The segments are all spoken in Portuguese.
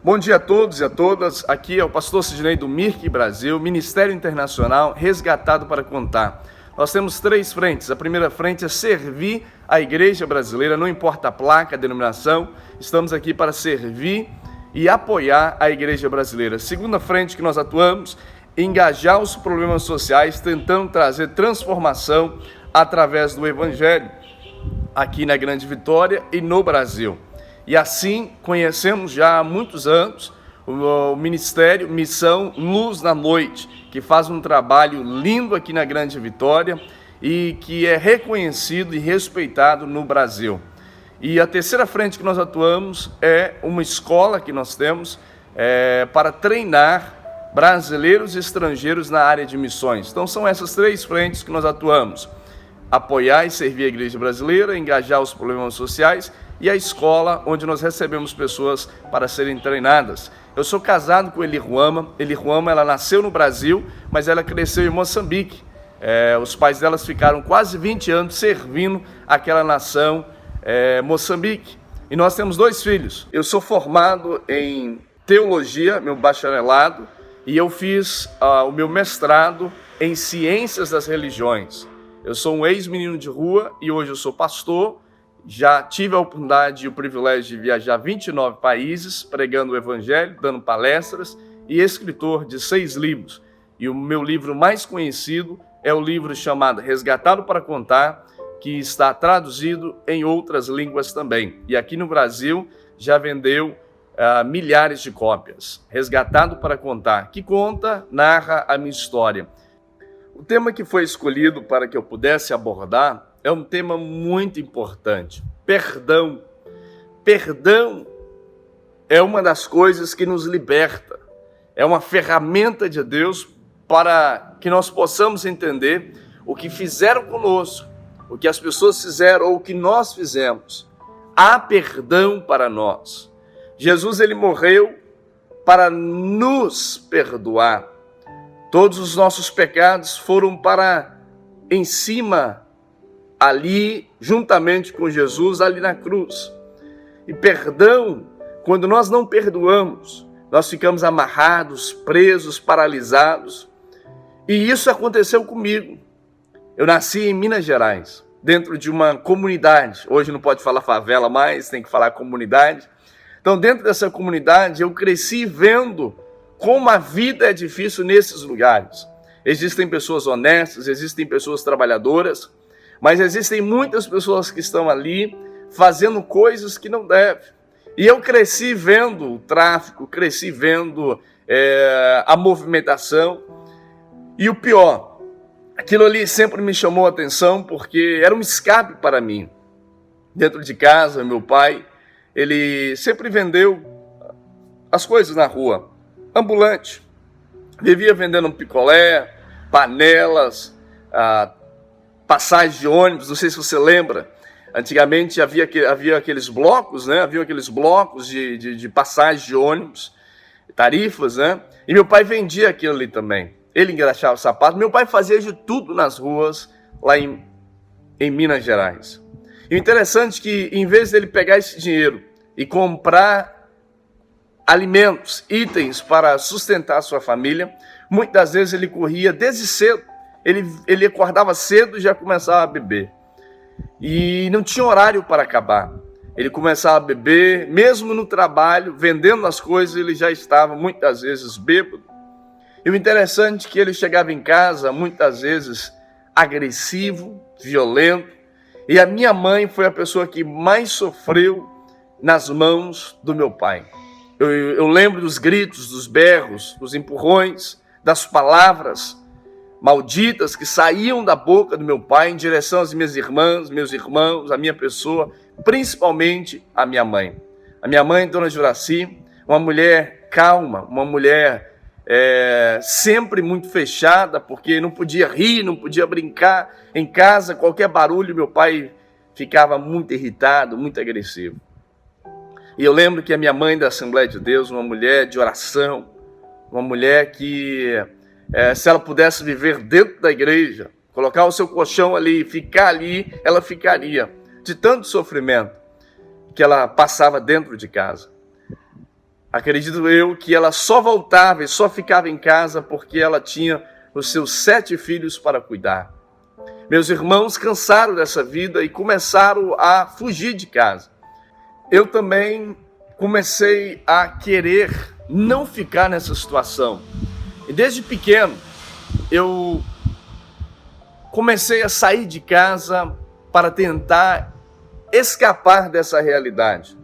Bom dia a todos e a todas, aqui é o pastor Sidney do MIRC Brasil, Ministério Internacional Resgatado para Contar. Nós temos três frentes. A primeira frente é servir a igreja brasileira, não importa a placa, a denominação, estamos aqui para servir e apoiar a igreja brasileira. A segunda frente que nós atuamos é engajar os problemas sociais, tentando trazer transformação através do Evangelho, aqui na Grande Vitória e no Brasil. E assim conhecemos já há muitos anos o Ministério Missão Luz na Noite, que faz um trabalho lindo aqui na Grande Vitória e que é reconhecido e respeitado no Brasil. E a terceira frente que nós atuamos é uma escola que nós temos para treinar brasileiros e estrangeiros na área de missões. Então são essas três frentes que nós atuamos: apoiar e servir a igreja brasileira, engajar os problemas sociais, e a escola onde nós recebemos pessoas para serem treinadas. Eu sou casado com Eli Ruama. Eli Ruama, ela nasceu no Brasil, mas ela cresceu em Moçambique. Os pais delas ficaram quase 20 anos servindo aquela nação, Moçambique. E nós temos dois filhos. Eu sou formado em teologia, meu bacharelado, e eu fiz o meu mestrado em ciências das religiões. Eu sou um ex-menino de rua e hoje eu sou pastor. Já tive a oportunidade e o privilégio de viajar 29 países, pregando o Evangelho, dando palestras, e escritor de 6 livros. E o meu livro mais conhecido é o livro chamado Resgatado para Contar, que está traduzido em outras línguas também. E aqui no Brasil já vendeu milhares de cópias. Resgatado para Contar, que narra a minha história. O tema que foi escolhido para que eu pudesse abordar é um tema muito importante: perdão. Perdão é uma das coisas que nos liberta, é uma ferramenta de Deus para que nós possamos entender o que fizeram conosco, o que as pessoas fizeram ou o que nós fizemos. Há perdão para nós. Jesus, ele morreu para nos perdoar. Todos os nossos pecados foram para em cima, ali, juntamente com Jesus, ali na cruz. E perdão, quando nós não perdoamos, nós ficamos amarrados, presos, paralisados. E isso aconteceu comigo. Eu nasci em Minas Gerais, dentro de uma comunidade. Hoje não pode falar favela mais, tem que falar comunidade. Então, dentro dessa comunidade, eu cresci vendo como a vida é difícil nesses lugares. Existem pessoas honestas, existem pessoas trabalhadoras, mas existem muitas pessoas que estão ali fazendo coisas que não devem. E eu cresci vendo o tráfico, cresci vendo a movimentação. E o pior, aquilo ali sempre me chamou a atenção porque era um escape para mim. Dentro de casa, meu pai, ele sempre vendeu as coisas na rua. Ambulante, vivia vendendo um picolé, panelas, passagem de ônibus. Não sei se você lembra, antigamente havia aqueles blocos, né? Havia aqueles blocos de passagem de ônibus, tarifas, né? E meu pai vendia aquilo ali também. Ele engraxava sapato. Meu pai fazia de tudo nas ruas lá em Minas Gerais. E o interessante é que, em vez dele pegar esse dinheiro e comprar alimentos, itens para sustentar a sua família, muitas vezes ele corria desde cedo. Ele acordava cedo e já começava a beber. E não tinha horário para acabar. Ele começava a beber, mesmo no trabalho, vendendo as coisas, ele já estava muitas vezes bêbado. E o interessante é que ele chegava em casa, muitas vezes, agressivo, violento. E a minha mãe foi a pessoa que mais sofreu nas mãos do meu pai. Eu lembro dos gritos, dos berros, dos empurrões, das palavras malditas que saíam da boca do meu pai em direção às minhas irmãs, meus irmãos, a minha pessoa, principalmente a minha mãe. A minha mãe, Dona Juraci, uma mulher calma, uma mulher sempre muito fechada, porque não podia rir, não podia brincar em casa, qualquer barulho, meu pai ficava muito irritado, muito agressivo. E eu lembro que a minha mãe da Assembleia de Deus, uma mulher de oração, uma mulher que, se ela pudesse viver dentro da igreja, colocar o seu colchão ali, ficar ali, ela ficaria, de tanto sofrimento que ela passava dentro de casa. Acredito eu que ela só voltava e só ficava em casa porque ela tinha os seus 7 filhos para cuidar. Meus irmãos cansaram dessa vida e começaram a fugir de casa. Eu também comecei a querer não ficar nessa situação. E desde pequeno, eu comecei a sair de casa para tentar escapar dessa realidade.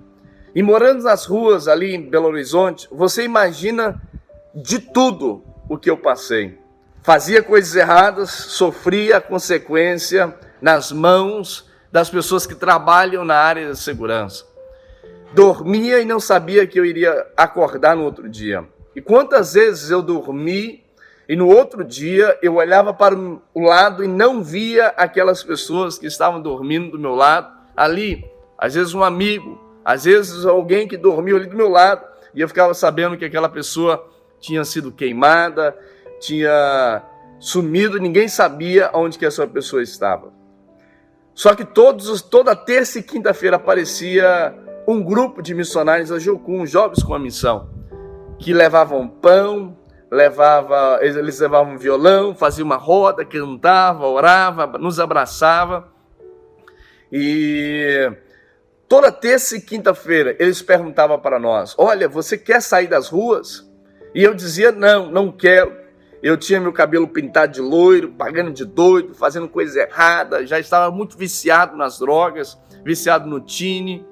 E morando nas ruas ali em Belo Horizonte, você imagina de tudo o que eu passei. Fazia coisas erradas, sofria a consequência nas mãos das pessoas que trabalham na área da segurança. Dormia e não sabia que eu iria acordar no outro dia. E quantas vezes eu dormi e no outro dia eu olhava para o lado e não via aquelas pessoas que estavam dormindo do meu lado ali. Às vezes um amigo, às vezes alguém que dormiu ali do meu lado, e eu ficava sabendo que aquela pessoa tinha sido queimada, tinha sumido, ninguém sabia onde que essa pessoa estava. Só que toda terça e quinta-feira aparecia um grupo de missionários da Jocum, jovens com a missão, que levavam pão, eles levavam violão, faziam uma roda, cantava, orava, nos abraçava. E toda terça e quinta-feira eles perguntavam para nós: olha, você quer sair das ruas? E eu dizia: não quero. Eu tinha meu cabelo pintado de loiro, pagando de doido, fazendo coisa errada, já estava muito viciado nas drogas, viciado no tine,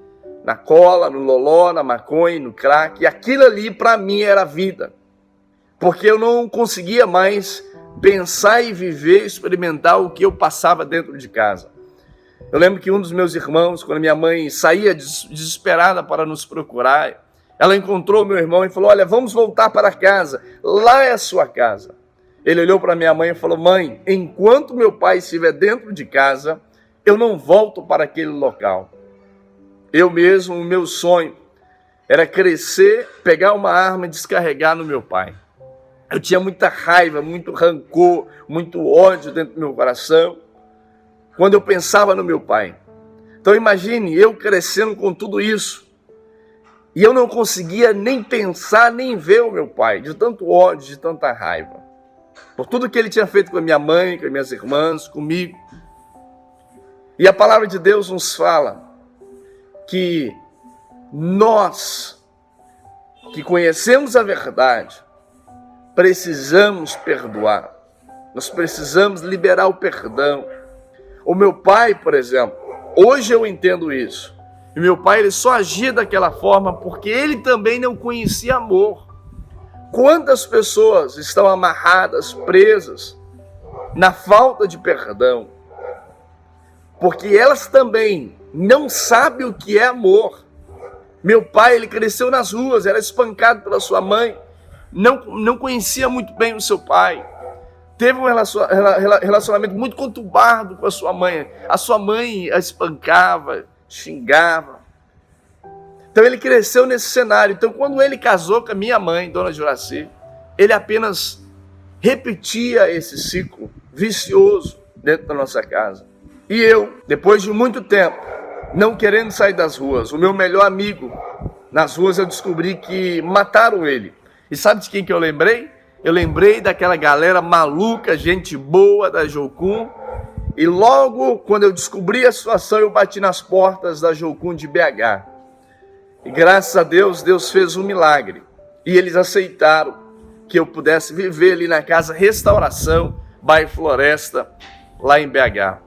na cola, no loló, na maconha, no crack. E aquilo ali para mim era vida, porque eu não conseguia mais pensar e viver, experimentar o que eu passava dentro de casa. Eu lembro que um dos meus irmãos, quando minha mãe saía desesperada para nos procurar, ela encontrou meu irmão e falou: olha, vamos voltar para casa, lá é a sua casa. Ele olhou para minha mãe e falou: mãe, enquanto meu pai estiver dentro de casa, eu não volto para aquele local. Eu mesmo, o meu sonho era crescer, pegar uma arma e descarregar no meu pai. Eu tinha muita raiva, muito rancor, muito ódio dentro do meu coração quando eu pensava no meu pai. Então imagine eu crescendo com tudo isso. E eu não conseguia nem pensar, nem ver o meu pai, de tanto ódio, de tanta raiva. Por tudo que ele tinha feito com a minha mãe, com as minhas irmãs, comigo. E a palavra de Deus nos fala que nós, que conhecemos a verdade, precisamos perdoar. Nós precisamos liberar o perdão. O meu pai, por exemplo, hoje eu entendo isso. E meu pai, ele só agia daquela forma porque ele também não conhecia amor. Quantas pessoas estão amarradas, presas, na falta de perdão? Porque elas também não sabem o que é amor. Meu pai, ele cresceu nas ruas, era espancado pela sua mãe, não conhecia muito bem o seu pai. Teve um relacionamento muito conturbado com a sua mãe. A sua mãe a espancava, xingava. Então ele cresceu nesse cenário. Então quando ele casou com a minha mãe, Dona Juraci, ele apenas repetia esse ciclo vicioso dentro da nossa casa. E eu, depois de muito tempo, não querendo sair das ruas, o meu melhor amigo, nas ruas eu descobri que mataram ele. E sabe de quem que eu lembrei? Eu lembrei daquela galera maluca, gente boa da Jocum. E logo quando eu descobri a situação, eu bati nas portas da Jocum de BH. E graças a Deus, Deus fez um milagre. E eles aceitaram que eu pudesse viver ali na casa Restauração, bairro Floresta, lá em BH.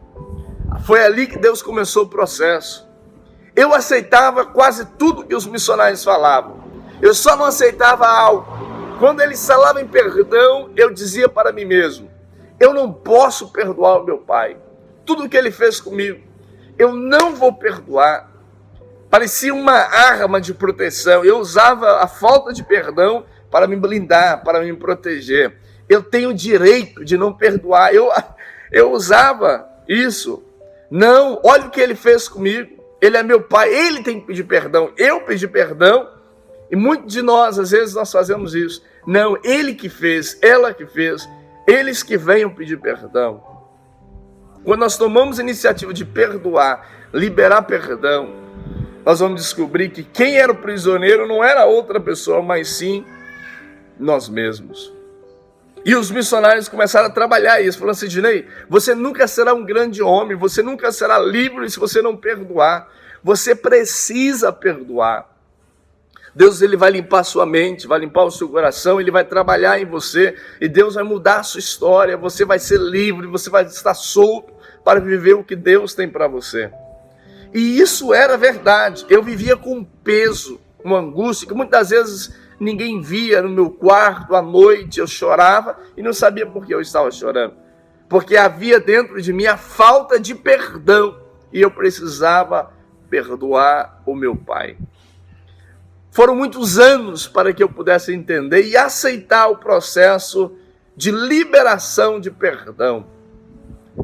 Foi ali que Deus começou o processo. Eu aceitava quase tudo que os missionários falavam. Eu só não aceitava algo. Quando eles falavam em perdão, eu dizia para mim mesmo: eu não posso perdoar o meu pai. Tudo o que ele fez comigo, eu não vou perdoar. Parecia uma arma de proteção. Eu usava a falta de perdão para me blindar, para me proteger. Eu tenho o direito de não perdoar. Eu usava isso. Não, olha o que ele fez comigo. Ele é meu pai, ele tem que pedir perdão. Eu pedi perdão. E muitos de nós, às vezes, nós fazemos isso. Não, ele que fez, ela que fez. Eles que venham pedir perdão. Quando nós tomamos a iniciativa de perdoar, liberar perdão, nós vamos descobrir que quem era o prisioneiro não era outra pessoa, mas sim nós mesmos. E os missionários começaram a trabalhar isso, falando assim: Sidnei, você nunca será um grande homem, você nunca será livre se você não perdoar. Você precisa perdoar. Deus, ele vai limpar a sua mente, vai limpar o seu coração, ele vai trabalhar em você e Deus vai mudar a sua história. Você vai ser livre, você vai estar solto para viver o que Deus tem para você. E isso era verdade. Eu vivia com um peso, uma angústia que muitas vezes ninguém via no meu quarto à noite. Eu chorava e não sabia por que eu estava chorando, porque havia dentro de mim a falta de perdão e eu precisava perdoar o meu pai. Foram muitos anos para que eu pudesse entender e aceitar o processo de liberação de perdão.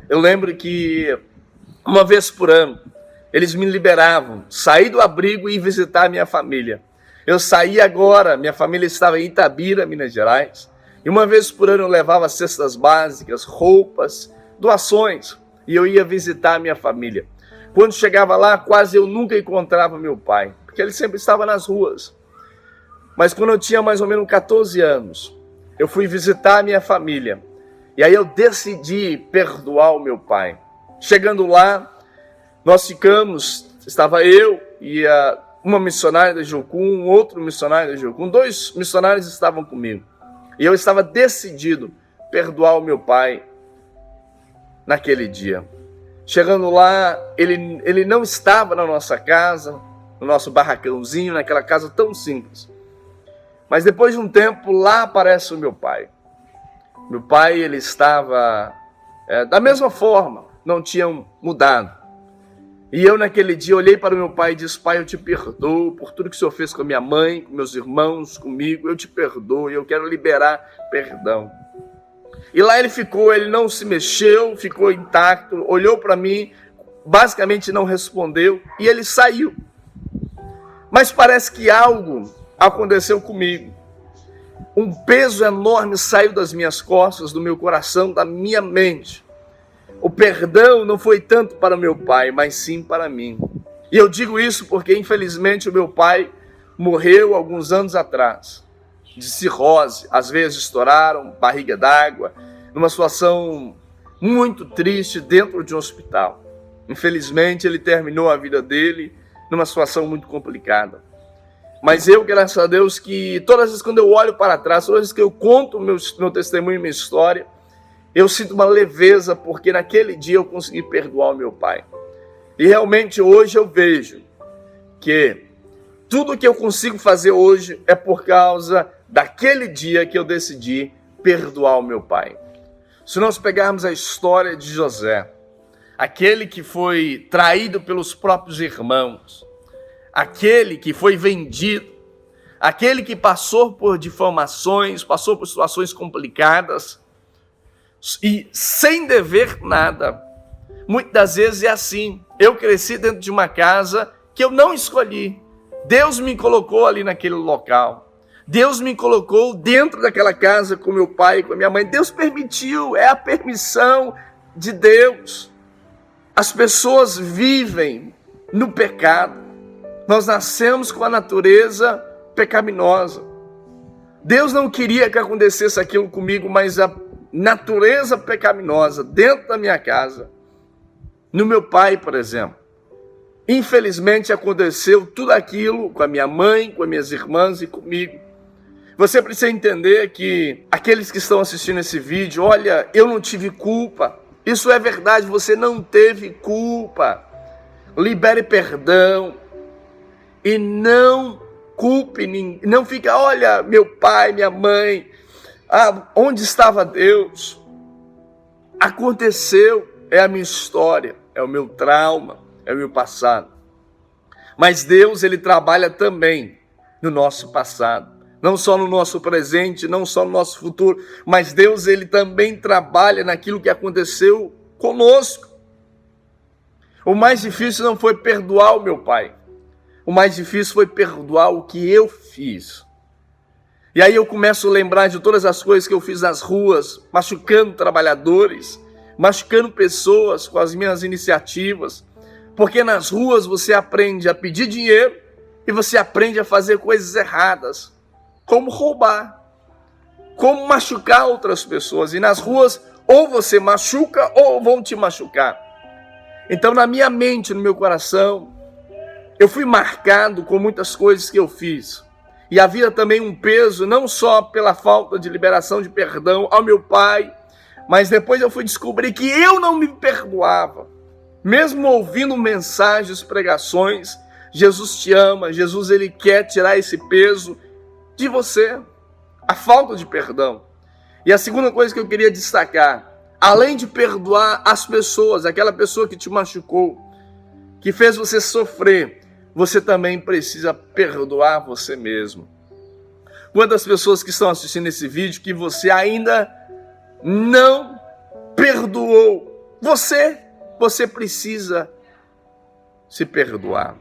Eu lembro que uma vez por ano eles me liberavam, sair do abrigo e visitar a minha família. Eu saí agora, minha família estava em Itabira, Minas Gerais, e uma vez por ano eu levava cestas básicas, roupas, doações, e eu ia visitar a minha família. Quando chegava lá, quase eu nunca encontrava meu pai, porque ele sempre estava nas ruas. Mas quando eu tinha mais ou menos 14 anos, eu fui visitar a minha família, e aí eu decidi perdoar o meu pai. Chegando lá, nós ficamos, estava eu e uma missionária da Jocum, um outro missionário da Jocum, 2 missionários estavam comigo. E eu estava decidido a perdoar o meu pai naquele dia. Chegando lá, ele não estava na nossa casa, no nosso barracãozinho, naquela casa tão simples. Mas depois de um tempo, lá aparece o meu pai. Meu pai, ele estava da mesma forma, não tinha mudado. E eu naquele dia olhei para o meu pai e disse: Pai, eu te perdoo por tudo que o Senhor fez com a minha mãe, com meus irmãos, comigo. Eu te perdoo e eu quero liberar perdão. E lá ele ficou, ele não se mexeu, ficou intacto, olhou para mim, basicamente não respondeu e ele saiu. Mas parece que algo aconteceu comigo. Um peso enorme saiu das minhas costas, do meu coração, da minha mente. O perdão não foi tanto para meu pai, mas sim para mim. E eu digo isso porque, infelizmente, o meu pai morreu alguns anos atrás, de cirrose. As veias estouraram, barriga d'água, numa situação muito triste dentro de um hospital. Infelizmente, ele terminou a vida dele numa situação muito complicada. Mas eu, graças a Deus, que todas as vezes quando eu olho para trás, todas as vezes que eu conto meu testemunho e minha história, eu sinto uma leveza, porque naquele dia eu consegui perdoar o meu pai. E realmente hoje eu vejo que tudo que eu consigo fazer hoje é por causa daquele dia que eu decidi perdoar o meu pai. Se nós pegarmos a história de José, aquele que foi traído pelos próprios irmãos, aquele que foi vendido, aquele que passou por difamações, passou por situações complicadas, e sem dever nada. Muitas das vezes é assim. Eu cresci dentro de uma casa que eu não escolhi. Deus me colocou ali naquele local. Deus me colocou dentro daquela casa com meu pai e com a minha mãe. Deus permitiu, é a permissão de Deus. As pessoas vivem no pecado. Nós nascemos com a natureza pecaminosa. Deus não queria que acontecesse aquilo comigo, mas a natureza pecaminosa dentro da minha casa, no meu pai, por exemplo. Infelizmente aconteceu tudo aquilo com a minha mãe, com as minhas irmãs e comigo. Você precisa entender que aqueles que estão assistindo esse vídeo, olha, eu não tive culpa. Isso é verdade, você não teve culpa. Libere perdão e não culpe ninguém. Não fica, olha, meu pai, minha mãe, onde estava Deus? Aconteceu, é a minha história, é o meu trauma, é o meu passado. Mas Deus, ele trabalha também no nosso passado. Não só no nosso presente, não só no nosso futuro, mas Deus, ele também trabalha naquilo que aconteceu conosco. O mais difícil não foi perdoar o meu pai. O mais difícil foi perdoar o que eu fiz. E aí eu começo a lembrar de todas as coisas que eu fiz nas ruas, machucando trabalhadores, machucando pessoas com as minhas iniciativas, Porque nas ruas você aprende a pedir dinheiro e você aprende a fazer coisas erradas, como roubar, como machucar outras pessoas. E nas ruas, ou você machuca ou vão te machucar. Então, na minha mente, no meu coração, eu fui marcado com muitas coisas que eu fiz. E havia também um peso, não só pela falta de liberação de perdão ao meu pai, mas depois eu fui descobrir que eu não me perdoava. Mesmo ouvindo mensagens, pregações, Jesus te ama, Jesus ele quer tirar esse peso de você, a falta de perdão. E a segunda coisa que eu queria destacar, além de perdoar as pessoas, aquela pessoa que te machucou, que fez você sofrer, você também precisa perdoar você mesmo. Quantas pessoas que estão assistindo esse vídeo que você ainda não perdoou? Você precisa se perdoar.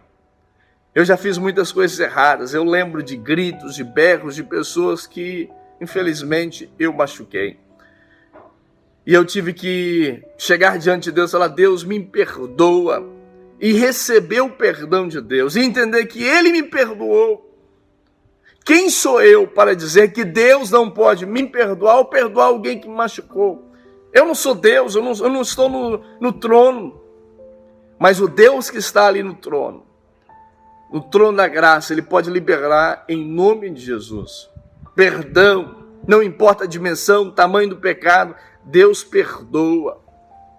Eu já fiz muitas coisas erradas. Eu lembro de gritos, de berros de pessoas que, infelizmente, eu machuquei. E eu tive que chegar diante de Deus e falar: Deus, me perdoa. E receber o perdão de Deus. E entender que Ele me perdoou. Quem sou eu para dizer que Deus não pode me perdoar ou perdoar alguém que me machucou? Eu não sou Deus, eu não estou no trono. Mas o Deus que está ali no trono da graça, Ele pode liberar em nome de Jesus. Perdão, não importa a dimensão, o tamanho do pecado, Deus perdoa.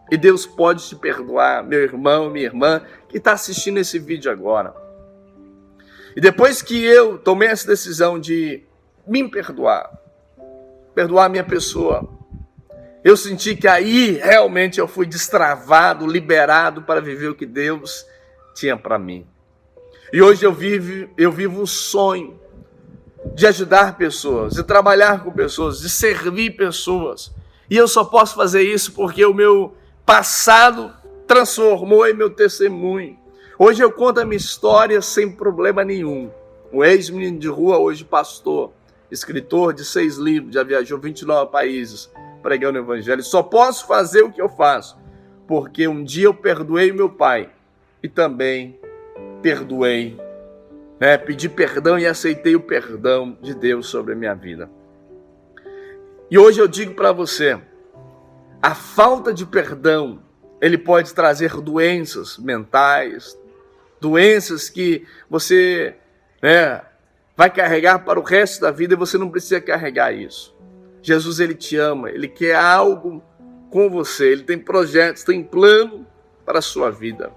E Deus pode te perdoar, meu irmão, minha irmã, que está assistindo esse vídeo agora. E depois que eu tomei essa decisão de me perdoar a minha pessoa, eu senti que aí realmente eu fui destravado, liberado para viver o que Deus tinha para mim. E hoje eu vivo um sonho de ajudar pessoas, de trabalhar com pessoas, de servir pessoas. E eu só posso fazer isso porque o meu passado transformou em meu testemunho. Hoje eu conto a minha história sem problema nenhum. Um ex-menino de rua, hoje pastor, escritor de 6 livros, já viajou 29 países pregando o evangelho. Só posso fazer o que eu faço porque um dia eu perdoei meu pai e também perdoei, pedi perdão e aceitei o perdão de Deus sobre a minha vida. E hoje eu digo para você, a falta de perdão, ele pode trazer doenças mentais, doenças que você vai carregar para o resto da vida e você não precisa carregar isso. Jesus, ele te ama, ele quer algo com você, ele tem projetos, tem plano para a sua vida.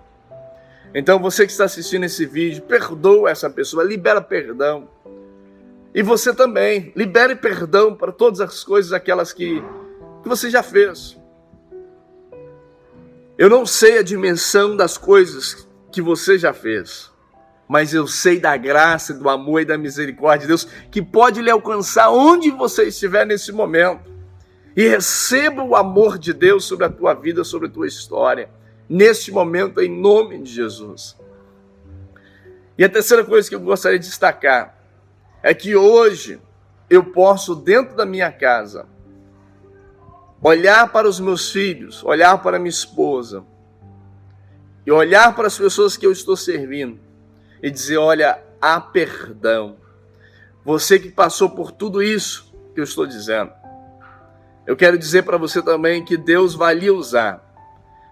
Então você que está assistindo esse vídeo, perdoa essa pessoa, libera perdão. E você também, libere perdão para todas as coisas, aquelas que você já fez. Eu não sei a dimensão das coisas que você já fez, mas eu sei da graça, do amor e da misericórdia de Deus, que pode lhe alcançar onde você estiver nesse momento. E receba o amor de Deus sobre a tua vida, sobre a tua história, neste momento, em nome de Jesus. E a terceira coisa que eu gostaria de destacar é que hoje eu posso, dentro da minha casa, olhar para os meus filhos, olhar para minha esposa e olhar para as pessoas que eu estou servindo e dizer: olha, há perdão. Você que passou por tudo isso que eu estou dizendo, eu quero dizer para você também que Deus vai lhe usar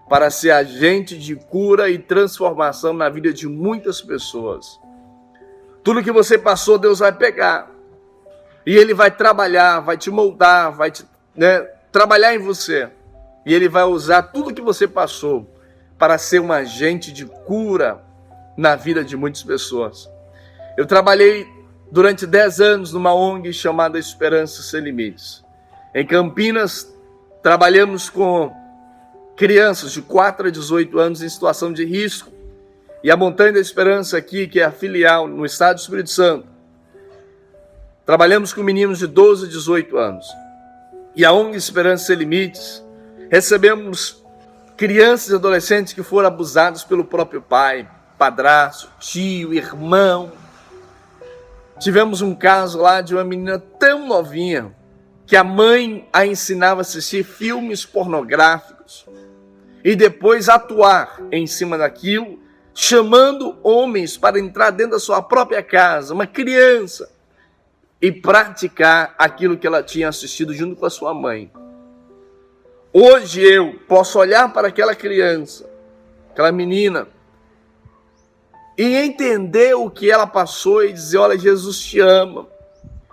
para ser agente de cura e transformação na vida de muitas pessoas. Tudo que você passou, Deus vai pegar. E Ele vai trabalhar, vai te moldar, vai trabalhar em você. E Ele vai usar tudo que você passou para ser um agente de cura na vida de muitas pessoas. Eu trabalhei durante 10 anos numa ONG chamada Esperança Sem Limites. Em Campinas, trabalhamos com crianças de 4 a 18 anos em situação de risco. E a Montanha da Esperança aqui, que é a filial no estado do Espírito Santo, trabalhamos com meninos de 12 a 18 anos. E a ONG Esperança Sem Limites, recebemos crianças e adolescentes que foram abusados pelo próprio pai, padrasto, tio, irmão. Tivemos um caso lá de uma menina tão novinha que a mãe a ensinava a assistir filmes pornográficos. e depois atuar em cima daquilo, chamando homens para entrar dentro da sua própria casa, uma criança, e praticar aquilo que ela tinha assistido junto com a sua mãe. Hoje eu posso olhar para aquela criança, aquela menina, e entender o que ela passou e dizer: olha, Jesus te ama.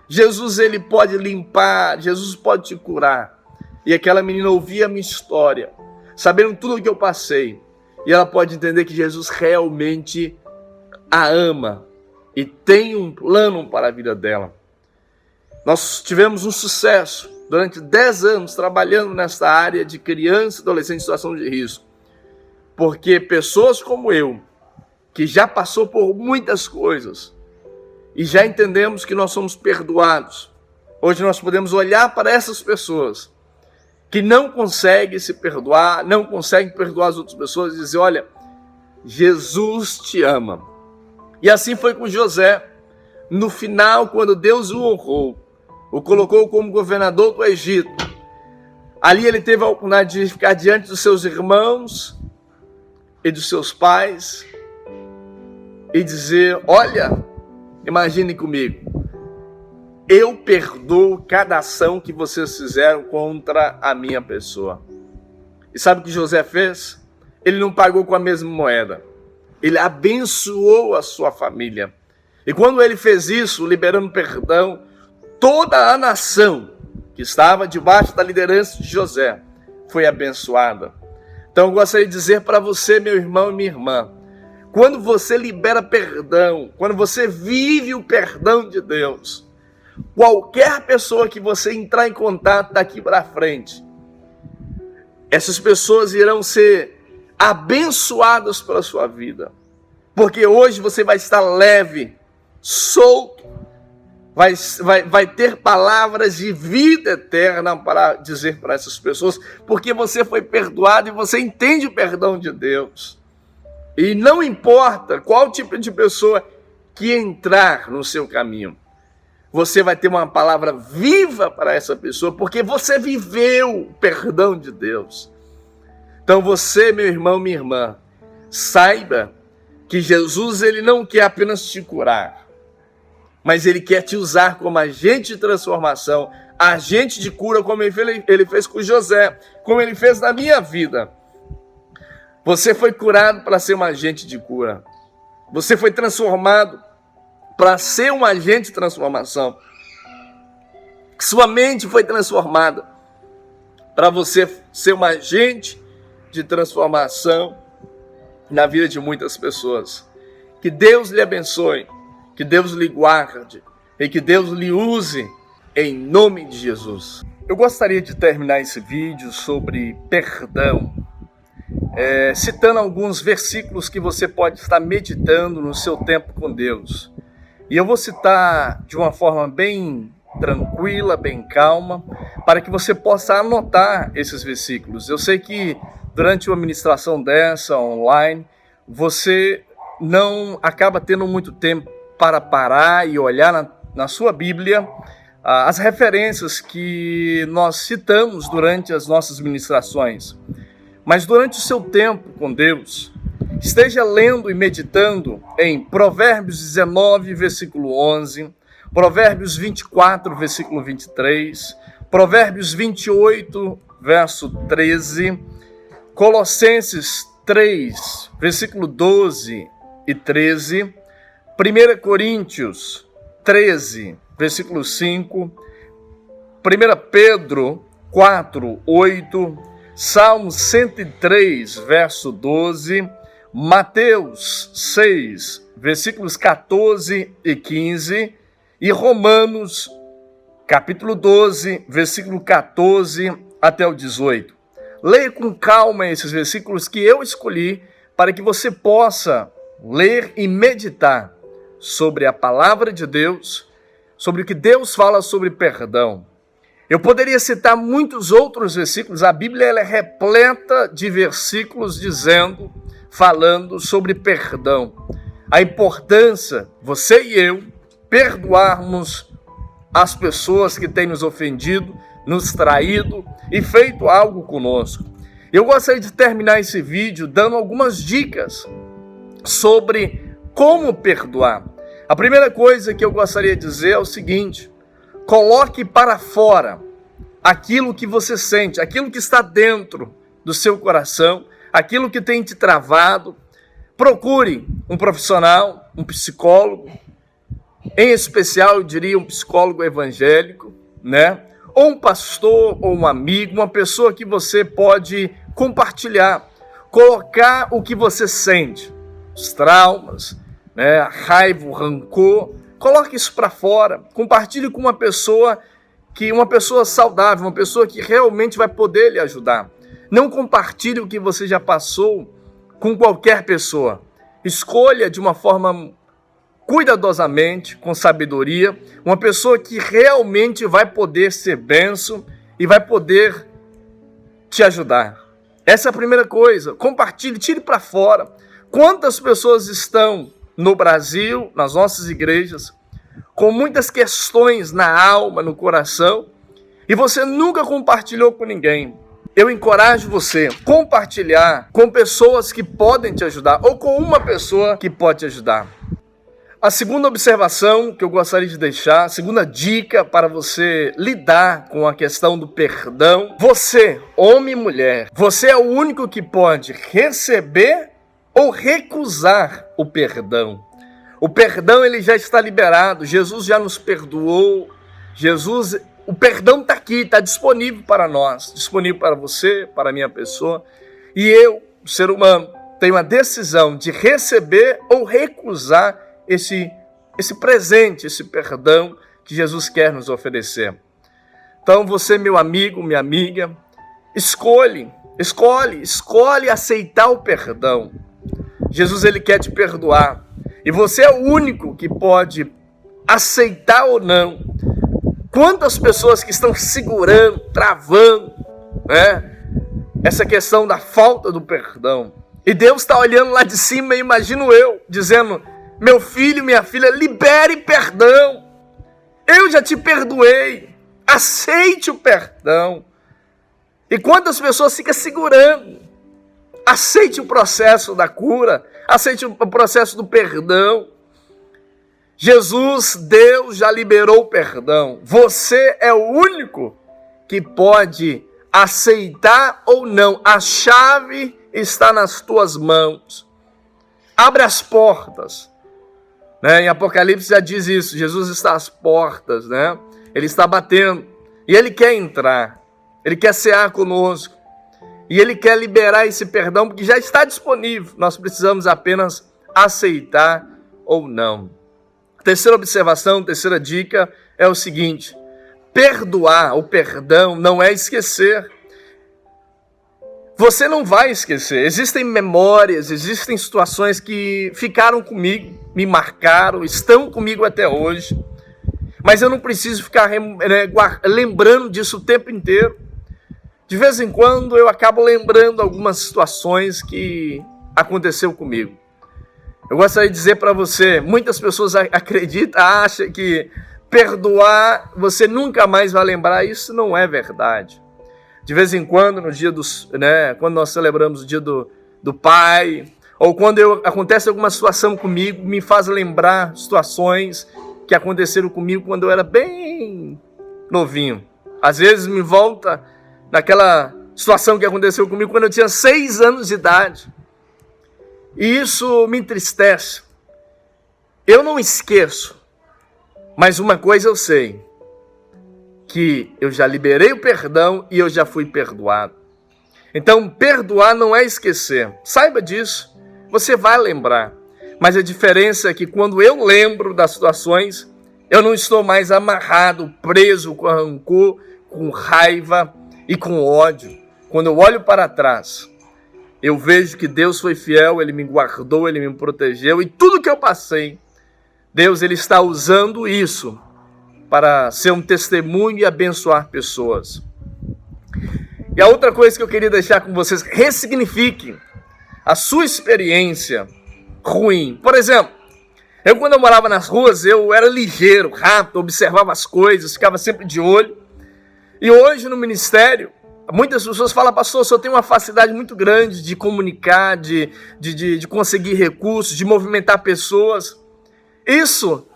Jesus, ele pode limpar, Jesus pode te curar. E aquela menina ouvia a minha história, sabendo tudo o que eu passei. E ela pode entender que Jesus realmente a ama e tem um plano para a vida dela. Nós tivemos um sucesso durante 10 anos trabalhando nesta área de criança e adolescente em situação de risco. Porque pessoas como eu, que já passou por muitas coisas, e já entendemos que nós somos perdoados, hoje nós podemos olhar para essas pessoas que não conseguem se perdoar, não conseguem perdoar as outras pessoas e dizer: olha, Jesus te ama. E assim foi com José. No final, quando Deus o honrou, o colocou como governador do Egito, ali ele teve a oportunidade de ficar diante dos seus irmãos e dos seus pais e dizer: olha, imagine comigo, eu perdoo cada ação que vocês fizeram contra a minha pessoa. E sabe o que José fez? Ele não pagou com a mesma moeda. Ele abençoou a sua família. E quando ele fez isso, liberando perdão, toda a nação que estava debaixo da liderança de José foi abençoada. Então eu gostaria de dizer para você, meu irmão e minha irmã, quando você libera perdão, quando você vive o perdão de Deus, qualquer pessoa que você entrar em contato daqui para frente, essas pessoas irão ser abençoadas pela sua vida. Porque hoje você vai estar leve, solto, vai ter palavras de vida eterna para dizer para essas pessoas, porque você foi perdoado e você entende o perdão de Deus. E não importa qual tipo de pessoa que entrar no seu caminho, você vai ter uma palavra viva para essa pessoa, porque você viveu o perdão de Deus. Então você, meu irmão, minha irmã, saiba que Jesus, ele não quer apenas te curar, mas ele quer te usar como agente de transformação, agente de cura, como ele fez com José, como ele fez na minha vida. Você foi curado para ser um agente de cura. Você foi transformado para ser um agente de transformação. Sua mente foi transformada para você ser um agente de transformação na vida de muitas pessoas. Que Deus lhe abençoe, que Deus lhe guarde e que Deus lhe use em nome de Jesus. Eu gostaria de terminar esse vídeo sobre perdão, citando alguns versículos que você pode estar meditando no seu tempo com Deus. E eu vou citar de uma forma bem tranquila, bem calma, para que você possa anotar esses versículos. Eu sei que durante uma ministração dessa, online, você não acaba tendo muito tempo para parar e olhar na sua Bíblia as referências que nós citamos durante as nossas ministrações. Mas durante o seu tempo com Deus, esteja lendo e meditando em Provérbios 19, versículo 11, Provérbios 24, versículo 23, Provérbios 28, verso 13, Colossenses 3, versículo 12 e 13, 1 Coríntios 13, versículo 5, 1 Pedro 4, 8, Salmo 103, verso 12, Mateus 6, versículos 14 e 15, e Romanos, capítulo 12, versículo 14 até o 18. Leia com calma esses versículos que eu escolhi para que você possa ler e meditar sobre a palavra de Deus, sobre o que Deus fala sobre perdão. Eu poderia citar muitos outros versículos. A Bíblia ela é repleta de versículos falando sobre perdão. A importância, você e eu, perdoarmos as pessoas que têm nos ofendido, nos traído e feito algo conosco. Eu gostaria de terminar esse vídeo dando algumas dicas sobre como perdoar. A primeira coisa que eu gostaria de dizer é o seguinte: coloque para fora aquilo que você sente, aquilo que está dentro do seu coração, aquilo que tem te travado. Procure um profissional, um psicólogo, em especial eu diria um psicólogo evangélico, né? Ou um pastor, ou um amigo, uma pessoa que você pode compartilhar, colocar o que você sente, os traumas, né? A raiva, o rancor, coloque isso para fora, compartilhe com uma pessoa saudável, uma pessoa que realmente vai poder lhe ajudar. Não compartilhe o que você já passou com qualquer pessoa. Escolha de uma forma cuidadosamente, com sabedoria, uma pessoa que realmente vai poder ser bênção e vai poder te ajudar. Essa é a primeira coisa. Compartilhe, tire para fora. Quantas pessoas estão no Brasil, nas nossas igrejas, com muitas questões na alma, no coração, e você nunca compartilhou com ninguém? Eu encorajo você a compartilhar com pessoas que podem te ajudar, ou com uma pessoa que pode te ajudar. A segunda observação que eu gostaria de deixar, a segunda dica para você lidar com a questão do perdão: você, homem e mulher, você é o único que pode receber ou recusar o perdão. O perdão, ele já está liberado, Jesus já nos perdoou, o perdão está aqui, está disponível para nós, disponível para você, para a minha pessoa, e eu, o ser humano, tenho a decisão de receber ou recusar esse presente, esse perdão que Jesus quer nos oferecer. Então você, meu amigo, minha amiga, escolhe aceitar o perdão. Jesus, ele quer te perdoar, e você é o único que pode aceitar ou não. Quantas pessoas que estão segurando, travando, né, essa questão da falta do perdão. E Deus está olhando lá de cima, imagino eu, dizendo: meu filho, minha filha, libere perdão. Eu já te perdoei. Aceite o perdão. E quantas pessoas ficam segurando? Aceite o processo da cura. Aceite o processo do perdão. Jesus, Deus já liberou o perdão. Você é o único que pode aceitar ou não. A chave está nas tuas mãos. Abre as portas. Em Apocalipse já diz isso, Jesus está às portas, né? Ele está batendo, e Ele quer entrar, Ele quer cear conosco, e Ele quer liberar esse perdão, porque já está disponível, nós precisamos apenas aceitar ou não. Terceira observação, terceira dica é o seguinte: perdoar, o perdão não é esquecer. Você não vai esquecer. Existem memórias, existem situações que ficaram comigo, me marcaram, estão comigo até hoje. Mas eu não preciso ficar lembrando disso o tempo inteiro. De vez em quando eu acabo lembrando algumas situações que aconteceu comigo. Eu gostaria de dizer para você, muitas pessoas acreditam, acham que perdoar você nunca mais vai lembrar. Isso não é verdade. De vez em quando, no dia quando nós celebramos o dia do pai, ou quando acontece alguma situação comigo, me faz lembrar situações que aconteceram comigo quando eu era bem novinho. Às vezes me volta naquela situação que aconteceu comigo quando eu tinha 6 anos de idade. E isso me entristece. Eu não esqueço, mas uma coisa eu sei: que eu já liberei o perdão e eu já fui perdoado. Então, perdoar não é esquecer. Saiba disso, você vai lembrar. Mas a diferença é que quando eu lembro das situações, eu não estou mais amarrado, preso com rancor, com raiva e com ódio. Quando eu olho para trás, eu vejo que Deus foi fiel, Ele me guardou, Ele me protegeu, e tudo que eu passei, Deus, Ele está usando isso para ser um testemunho e abençoar pessoas. E a outra coisa que eu queria deixar com vocês: ressignifique a sua experiência ruim. Por exemplo, quando eu morava nas ruas, eu era ligeiro, rápido, observava as coisas, ficava sempre de olho. E hoje no ministério, Muitas pessoas falam, pastor, o senhor tem uma facilidade muito grande de comunicar, de conseguir recursos, de movimentar pessoas. Isso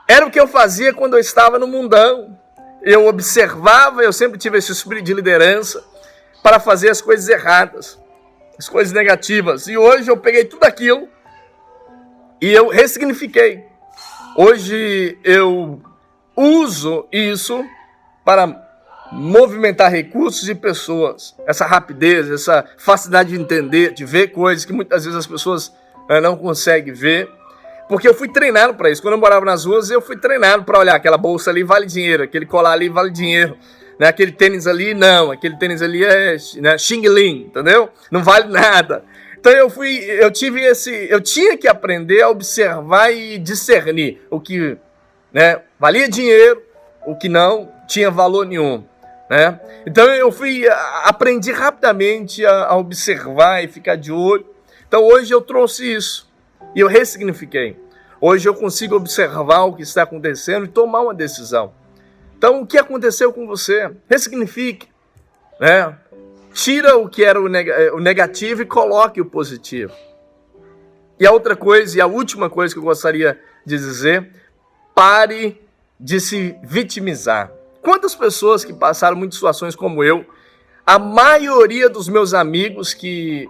era o que eu fazia quando eu estava no mundão. Eu observava, eu sempre tive esse espírito de liderança para fazer as coisas erradas, as coisas negativas. E hoje eu peguei tudo aquilo e eu ressignifiquei. Hoje eu uso isso para movimentar recursos e pessoas. Essa rapidez, essa facilidade de entender, de ver coisas que muitas vezes as pessoas não conseguem ver. Porque eu fui treinado para isso. Quando eu morava nas ruas, eu fui treinado para olhar, aquela bolsa ali vale dinheiro, aquele colar ali vale dinheiro, né? Aquele tênis ali não, aquele tênis ali é, né, Xing Ling, entendeu? Não vale nada. Então eu tinha que aprender a observar e discernir o que, né, valia dinheiro, o que não tinha valor nenhum, né? Então aprendi rapidamente a observar e ficar de olho. Então hoje eu trouxe isso e eu ressignifiquei. Hoje eu consigo observar o que está acontecendo e tomar uma decisão. Então o que aconteceu com você? Ressignifique, né? Tira o que era o negativo e coloque o positivo. E a outra coisa, e a última coisa que eu gostaria de dizer, pare de se vitimizar. Quantas pessoas que passaram muitas situações como eu, a maioria dos meus amigos que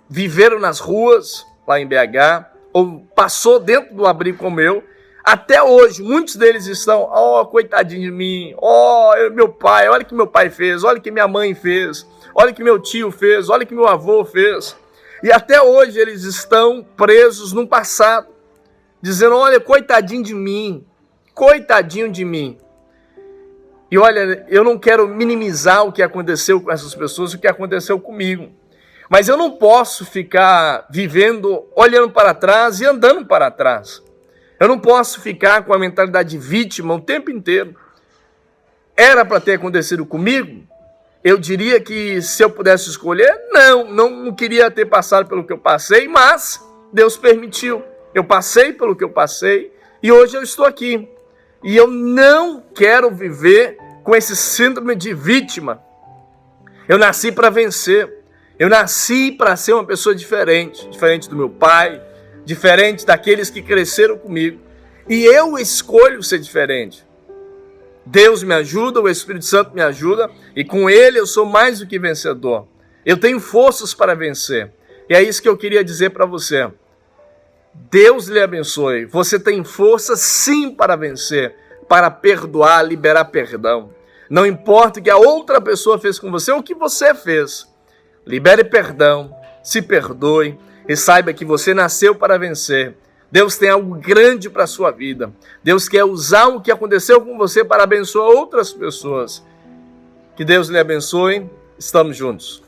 viveram nas ruas, lá em BH, ou passou dentro do abrigo como eu, até hoje, muitos deles estão, coitadinho de mim, meu pai, olha o que meu pai fez, olha o que minha mãe fez, olha o que meu tio fez, olha o que meu avô fez. E até hoje eles estão presos num passado, dizendo, olha, coitadinho de mim, coitadinho de mim. E olha, eu não quero minimizar o que aconteceu com essas pessoas, o que aconteceu comigo. Mas eu não posso ficar vivendo, olhando para trás e andando para trás. Eu não posso ficar com a mentalidade de vítima o tempo inteiro. Era para ter acontecido comigo? Eu diria que se eu pudesse escolher, não queria ter passado pelo que eu passei, mas Deus permitiu. Eu passei pelo que eu passei e hoje eu estou aqui. E eu não quero viver com esse síndrome de vítima. Eu nasci para vencer. Eu nasci para ser uma pessoa diferente do meu pai, diferente daqueles que cresceram comigo. E eu escolho ser diferente. Deus me ajuda, o Espírito Santo me ajuda, e com Ele eu sou mais do que vencedor. Eu tenho forças para vencer. E é isso que eu queria dizer para você. Deus lhe abençoe. Você tem força sim para vencer, para perdoar, liberar perdão. Não importa o que a outra pessoa fez com você ou o que você fez. Libere perdão, se perdoe e saiba que você nasceu para vencer. Deus tem algo grande para a sua vida. Deus quer usar o que aconteceu com você para abençoar outras pessoas. Que Deus lhe abençoe. Estamos juntos.